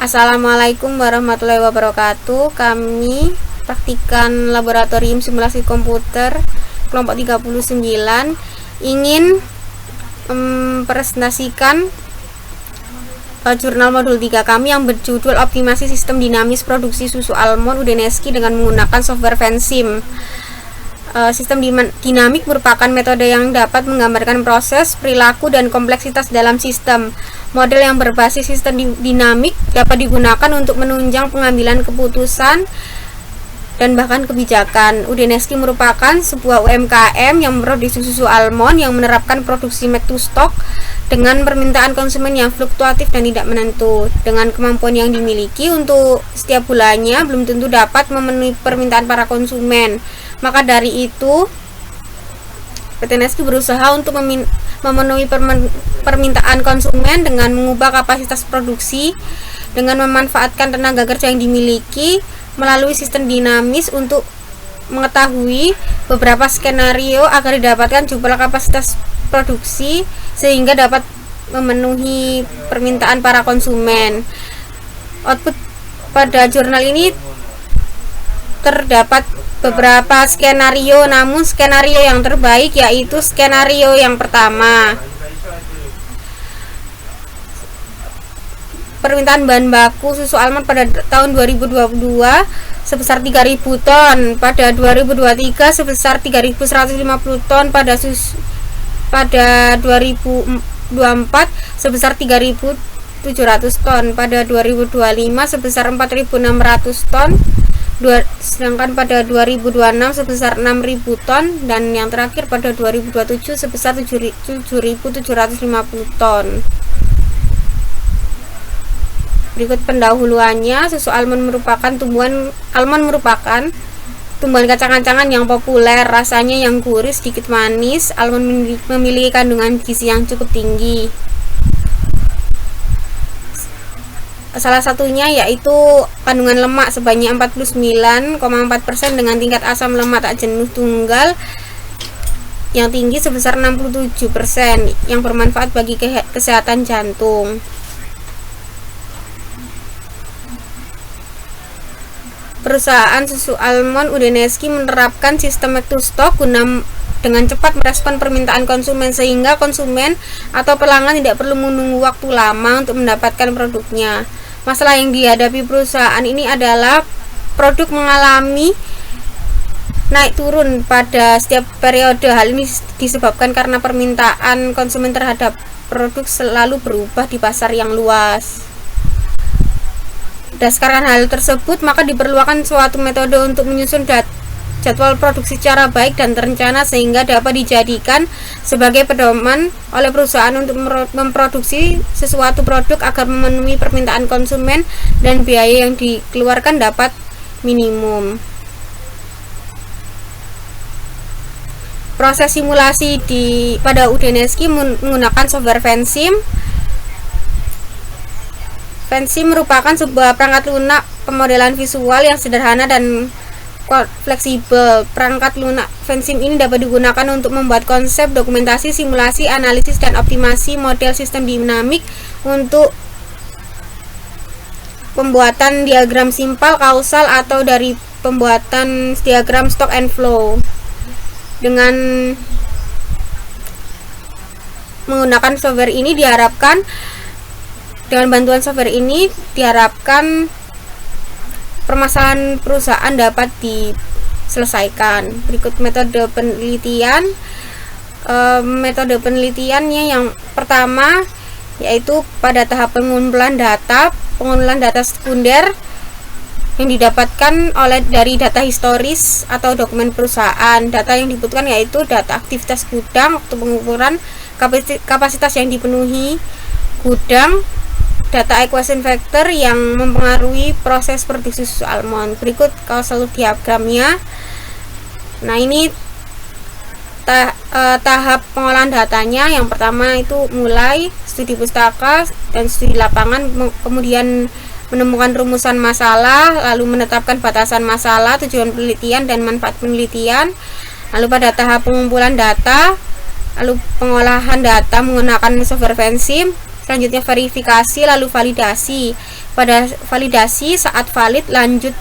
Assalamualaikum warahmatullahi wabarakatuh. Kami praktikan laboratorium simulasi komputer kelompok 39 ingin mempresentasikan jurnal modul 3 kami yang berjudul Optimasi Sistem Dinamis Produksi Susu Almond Udeneski dengan menggunakan software Vensim. Sistem dinamik merupakan metode yang dapat menggambarkan proses, perilaku, dan kompleksitas dalam sistem. Model yang berbasis sistem dinamik dapat digunakan untuk menunjang pengambilan keputusan dan bahkan kebijakan. Udeneski merupakan sebuah UMKM yang memproduksi susu almond yang menerapkan produksi make to stock dengan permintaan konsumen yang fluktuatif dan tidak menentu. Dengan kemampuan yang dimiliki untuk setiap bulannya belum tentu dapat memenuhi permintaan para konsumen. Maka dari itu, PT Neski berusaha untuk memenuhi permintaan konsumen dengan mengubah kapasitas produksi dengan memanfaatkan tenaga kerja yang dimiliki melalui sistem dinamis untuk mengetahui beberapa skenario agar didapatkan jumlah kapasitas produksi sehingga dapat memenuhi permintaan para konsumen. Output pada jurnal ini terdapat beberapa skenario, namun skenario yang terbaik yaitu skenario yang pertama. Permintaan bahan baku susu almond pada tahun 2022 sebesar 3.000 ton, pada 2023 sebesar 3.150 ton, pada 2024 sebesar 3.700 ton, pada 2025 sebesar 4.600 ton, sedangkan pada 2026 sebesar 6.000 ton, dan yang terakhir pada 2027 sebesar 7.750 ton. Berikut pendahuluannya. Susu almond merupakan tumbuhan kacang-kacangan yang populer, rasanya yang gurih, sedikit manis. Almond memiliki kandungan gizi yang cukup tinggi. Salah satunya yaitu kandungan lemak sebanyak 49,4% dengan tingkat asam lemak tak jenuh tunggal yang tinggi sebesar 67% yang bermanfaat bagi kesehatan jantung. Perusahaan susu almond Udeneski menerapkan sistem make to stock guna dengan cepat merespon permintaan konsumen sehingga konsumen atau pelanggan tidak perlu menunggu waktu lama untuk mendapatkan produknya. Masalah yang dihadapi perusahaan ini adalah produk mengalami naik turun pada setiap periode. Hal ini disebabkan karena permintaan konsumen terhadap produk selalu berubah di pasar yang luas. Berdasarkan hal tersebut, maka diperlukan suatu metode untuk menyusun jadwal produksi secara baik dan terencana sehingga dapat dijadikan sebagai pedoman oleh perusahaan untuk memproduksi sesuatu produk agar memenuhi permintaan konsumen dan biaya yang dikeluarkan dapat minimum. Proses simulasi pada Udeneski menggunakan software Vensim. Vensim merupakan sebuah perangkat lunak pemodelan visual yang sederhana dan fleksibel. Perangkat lunak Vensim ini dapat digunakan untuk membuat konsep, dokumentasi, simulasi, analisis, dan optimasi model sistem dinamik untuk pembuatan diagram simpel, kausal, atau dari pembuatan diagram stock and flow. Dengan menggunakan software ini dengan bantuan software ini diharapkan permasalahan perusahaan dapat diselesaikan. Berikut metode penelitian. Metode penelitiannya yang pertama yaitu pada tahap pengumpulan data sekunder yang didapatkan dari data historis atau dokumen perusahaan. Data yang dibutuhkan yaitu data aktivitas gudang, waktu pengukuran, kapasitas yang dipenuhi gudang, data equation factor yang mempengaruhi proses produksi susu almond. Berikut causal diagramnya. Nah, ini tahap pengolahan datanya. Yang pertama itu mulai studi pustaka dan studi lapangan, kemudian menemukan rumusan masalah, lalu menetapkan batasan masalah, tujuan penelitian, dan manfaat penelitian. Lalu pada tahap pengumpulan data, lalu pengolahan data menggunakan software Vensim, Selanjutnya verifikasi, lalu validasi. Pada validasi, saat valid lanjut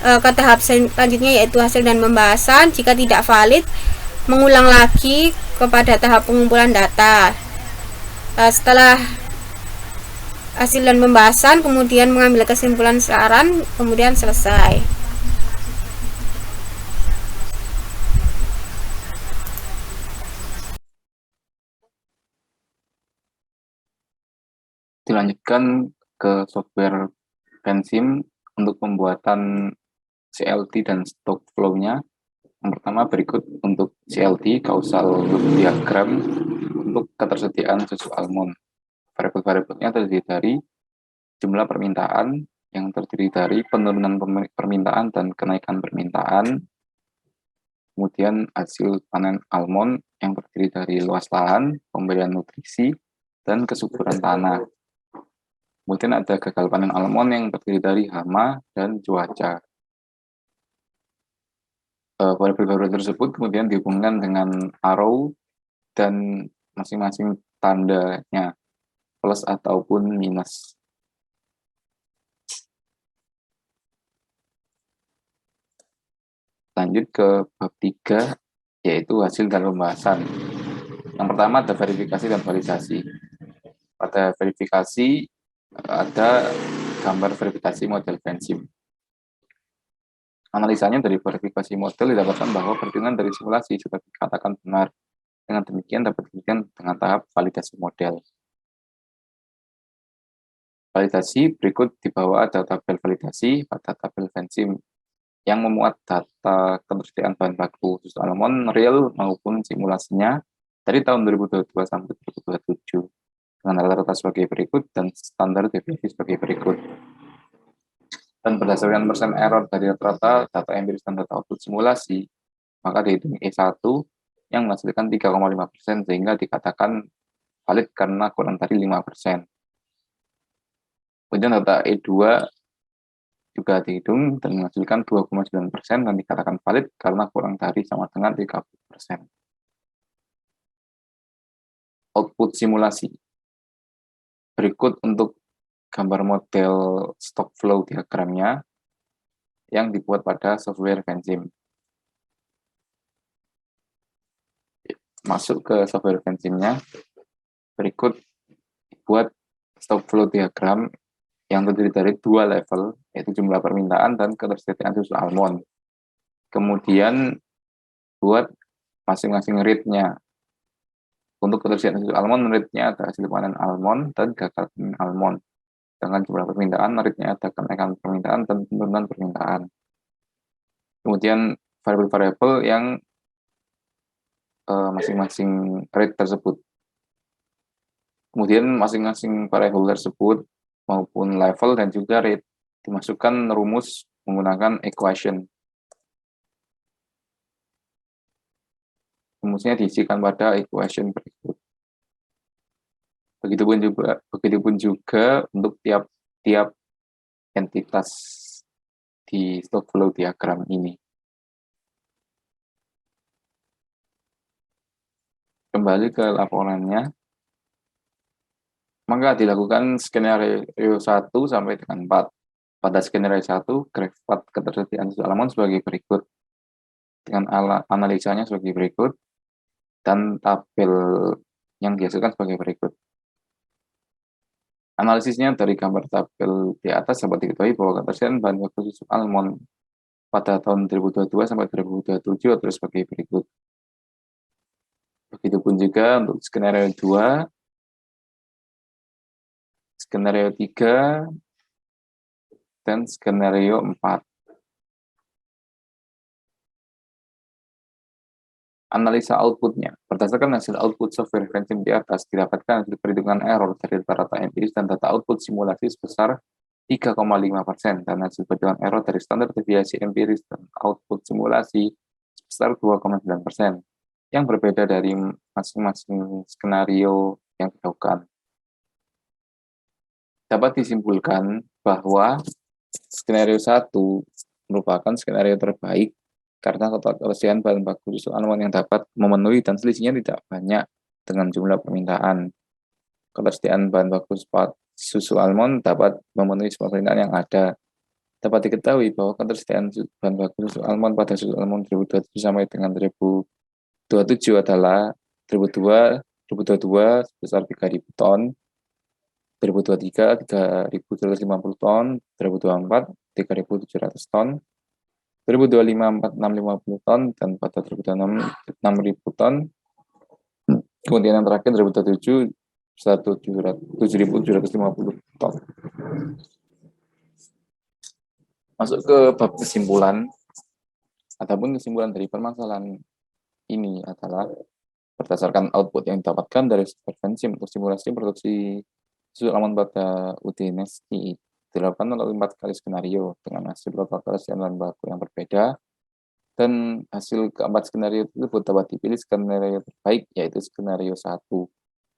ke tahap selanjutnya, yaitu hasil dan pembahasan. Jika tidak valid, mengulang lagi kepada tahap pengumpulan data. Setelah hasil dan pembahasan, kemudian mengambil kesimpulan saran, kemudian selesai. Dilanjutkan ke software Pensim untuk pembuatan CLT dan stock flow-nya. Yang pertama berikut untuk CLT, causal loop diagram, untuk ketersediaan susu almond. Variabel-variabelnya terdiri dari jumlah permintaan yang terdiri dari penurunan permintaan dan kenaikan permintaan, kemudian hasil panen almond yang terdiri dari luas lahan, pemberian nutrisi, dan kesuburan tanah. Kemudian ada gagal panen almond yang terdiri dari hama dan cuaca. Variabel-variabel tersebut kemudian dihubungkan dengan arrow dan masing-masing tandanya plus ataupun minus. Lanjut ke bab 3, yaitu hasil dan pembahasan. Yang pertama ada verifikasi dan validasi. Pada verifikasi ada gambar verifikasi model Pensim. Analisanya dari verifikasi model didapatkan bahwa perhitungan dari simulasi sudah dikatakan benar. Dengan demikian dapat diberikan dengan tahap validasi model. Validasi berikut di bawah ada tabel validasi pada tabel Pensim yang memuat data ketersediaan bahan baku susu almond real maupun simulasinya dari tahun 2022 sampai 2027 dengan rata-rata sebagai berikut dan standar deviasi sebagai berikut. Dan berdasarkan persen error dari rata-rata data empiris dan data output simulasi, maka dihitung E1 yang menghasilkan 3,5% sehingga dikatakan valid karena kurang dari 5%. Kemudian data E2 juga dihitung dan menghasilkan 2,9% dan dikatakan valid karena kurang dari sama dengan 30%. Output simulasi. Berikut untuk gambar model stock flow diagramnya yang dibuat pada software Pensim. Masuk ke software Pensimnya. Berikut dibuat stock flow diagram yang terdiri dari dua level, yaitu jumlah permintaan dan ketersediaan susu almond. Kemudian buat masing-masing rate-nya. Untuk ketersediaan susu almond, rate-nya ada hasil panen almond dan gagal panen almond. Dengan jumlah permintaan, rate-nya ada kenaikan permintaan dan penurunan permintaan. Kemudian variabel-variabel yang masing-masing rate tersebut. Kemudian masing-masing variabel tersebut maupun level dan juga rate dimasukkan rumus menggunakan equation. Rumusnya diisikan pada equation berikut. Begitupun juga untuk tiap entitas di stock flow diagram ini. Kembali ke laporannya. Maka dilakukan skenario 1 sampai dengan 4. Pada skenario 1, graf ketersediaan susu almond sebagai berikut. Dengan analisanya sebagai berikut. Dan tabel yang dihasilkan sebagai berikut. Analisisnya dari gambar tabel di atas dapat diketahui bahwa ketersediaan bahan baku susu almond pada tahun 2022 sampai 2027 adalah sebagai berikut. Begitupun juga untuk skenario 2, skenario 3, dan skenario 4. Analisa outputnya. Berdasarkan hasil output software Pensim di atas, didapatkan hasil perhitungan error dari rata-rata empiris dan data output simulasi sebesar 3,5% dan hasil perhitungan error dari standar deviasi empiris dan output simulasi sebesar 2,9%, yang berbeda dari masing-masing skenario yang dilakukan. Dapat disimpulkan bahwa skenario 1 merupakan skenario terbaik karena ketersediaan bahan baku susu almond yang dapat memenuhi dan selisihnya tidak banyak dengan jumlah permintaan. ketersediaan bahan baku susu almond dapat memenuhi semua permintaan yang ada. Dapat diketahui bahwa ketersediaan bahan baku susu almond pada susu almond 2027 sampai dengan 2027 adalah 2022 sebesar 3.000 ton, 2023 3.250 ton, 2024 3.700 ton, 2025 4.650 ton, dan pada 2026 6.000 ton. Kemudian yang terakhir 2027 7.750 ton. Masuk ke bab kesimpulan, ataupun kesimpulan dari permasalahan ini adalah berdasarkan output yang didapatkan dari supervensi untuk simulasi produksi susu almond pada UDNSI dilakukan melalui 4 kali skenario dengan hasil total ketersediaan bahan baku yang berbeda, dan hasil keempat skenario tersebut dapat dipilih skenario terbaik, yaitu skenario 1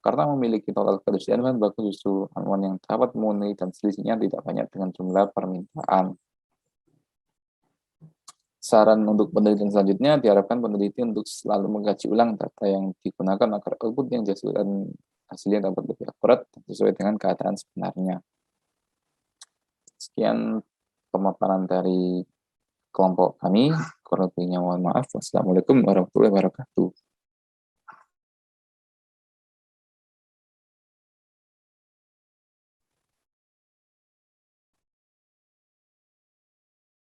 karena memiliki total ketersediaan bahan baku susu almond yang dapat memenuhi dan selisihnya tidak banyak dengan jumlah permintaan. Saran untuk penelitian selanjutnya, diharapkan peneliti untuk selalu mengkaji ulang data yang digunakan agar output yang dihasilkan hasilnya dapat lebih akurat dan sesuai dengan keadaan sebenarnya. Sekian pemaparan dari kelompok kami. Kurang lebihnya mohon maaf. Wassalamualaikum warahmatullahi wabarakatuh.